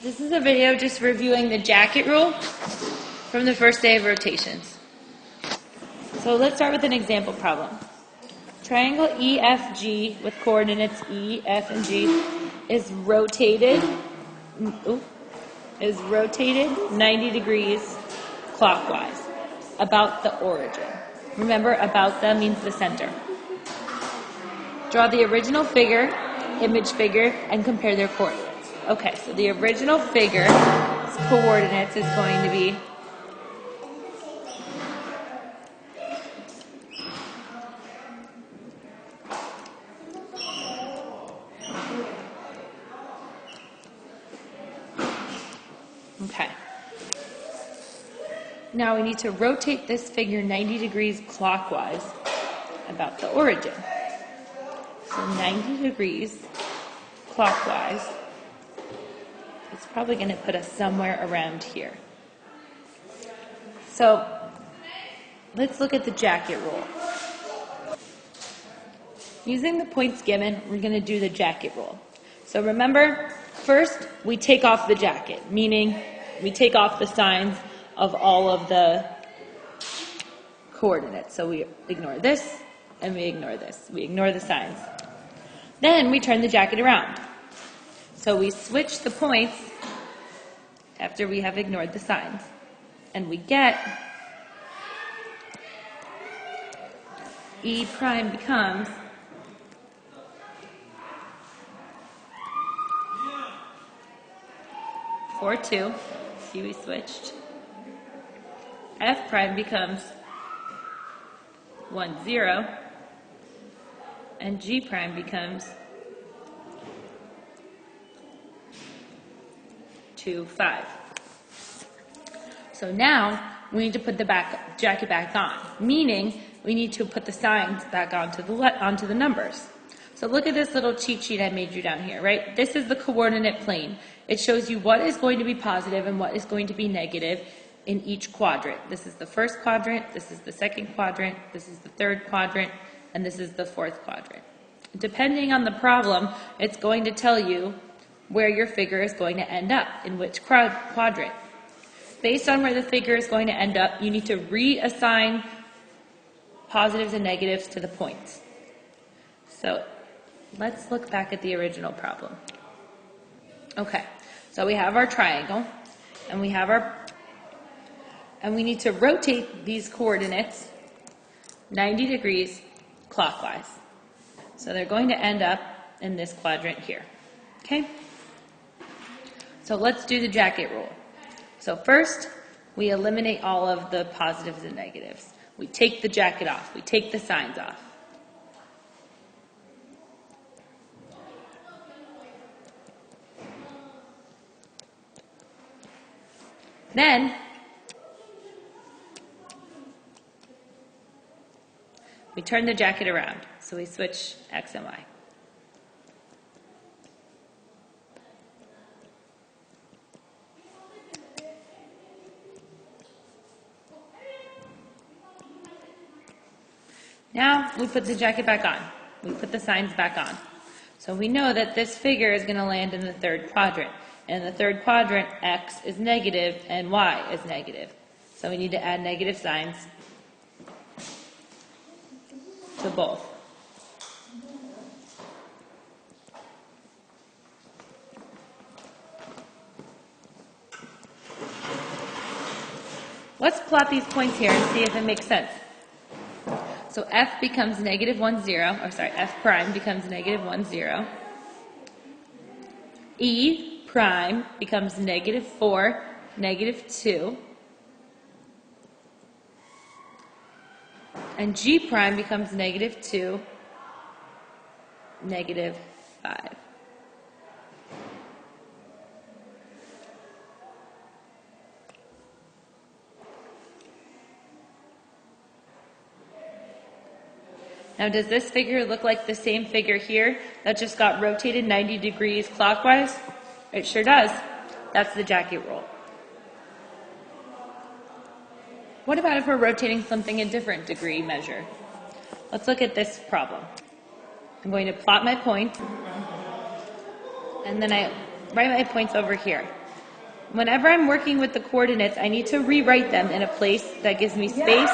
This is a video just reviewing the jacket rule from the first day of rotations. So let's start with an example problem. Triangle EFG with coordinates E, F, and G is rotated 90 degrees clockwise about the origin. Remember, about the means the center. Draw the original figure, image figure, and compare their coordinates. Okay, so the original figure's coordinates is going to be okay. Now we need to rotate this figure 90 degrees clockwise about the origin. So 90 degrees clockwise, it's probably going to put us somewhere around here. So let's look at the jacket rule. Using the points given, we're going to do the jacket rule. So remember, first we take off the jacket, meaning we take off the signs of all of the coordinates. So we ignore this and we ignore this. We ignore the signs. Then we turn the jacket around. So we switch the points after we have ignored the signs. And we get E prime becomes four, 2. See, we switched. F prime becomes 1, 0. And G prime becomes 2, 5. So now we need to put the jacket back on, meaning we need to put the signs back onto the numbers. So look at this little cheat sheet I made you down here, right? This is the coordinate plane. It shows you what is going to be positive and what is going to be negative in each quadrant. This is the first quadrant, this is the second quadrant, this is the third quadrant, and this is the fourth quadrant. Depending on the problem, it's going to tell you where your figure is going to end up, in which quadrant. Based on where the figure is going to end up, you need to reassign positives and negatives to the points. So let's look back at the original problem. Okay, so we have our triangle, and we need to rotate these coordinates 90 degrees clockwise. So they're going to end up in this quadrant here. Okay? So let's do the jacket rule. So first, we eliminate all of the positives and negatives. We take the jacket off. We take the signs off. Then, we turn the jacket around. So we switch X and Y. Now we put the jacket back on. We put the signs back on. So we know that this figure is going to land in the third quadrant. And in the third quadrant, X is negative and Y is negative. So we need to add negative signs to both. Let's plot these points here and see if it makes sense. So F becomes negative 1, 0, or sorry, F prime becomes negative 1, 0. E prime becomes negative 4, negative 2. And G prime becomes negative 2, negative 5. Now, does this figure look like the same figure here that just got rotated 90 degrees clockwise? It sure does. That's the jacket rule. What about if we're rotating something a different degree measure? Let's look at this problem. I'm going to plot my points, and then I write my points over here. whenever I'm working with the coordinates, I need to rewrite them in a place that gives me space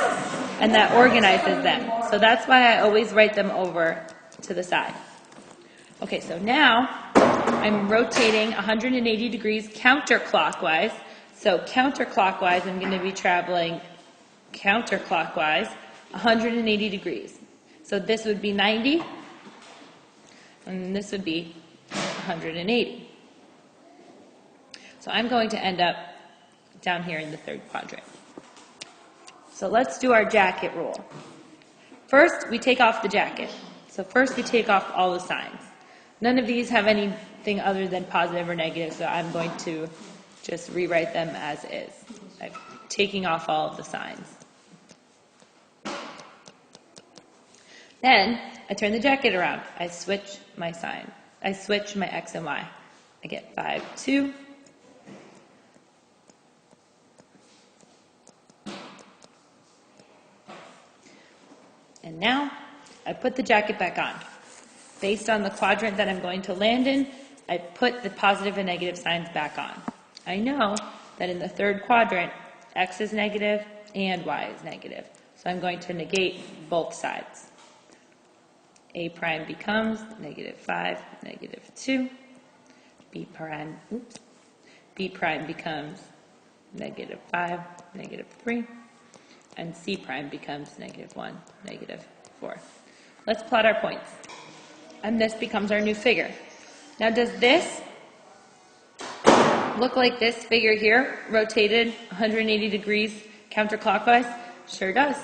and that organizes them. So that's why I always write them over to the side. Okay, so now I'm rotating 180 degrees counterclockwise. So counterclockwise, I'm going to be traveling counterclockwise 180 degrees. So this would be 90, and this would be 180. So I'm going to end up down here in the third quadrant. So let's do our jacket rule. First, we take off the jacket. So first we take off all the signs. None of these have anything other than positive or negative, so I'm going to just rewrite them as is. I'm taking off all of the signs. Then I turn the jacket around. I switch my sign. I switch my X and Y. I get 5, 2. And now I put the jacket back on. Based on the quadrant that I'm going to land in, I put the positive and negative signs back on. I know that in the third quadrant, X is negative and Y is negative. So I'm going to negate both sides. A prime becomes negative 5, negative 2. B prime becomes negative 5, negative 3. And C prime becomes negative 1, negative 4. Let's plot our points. And this becomes our new figure. Now does this look like this figure here, rotated 180 degrees counterclockwise? Sure does.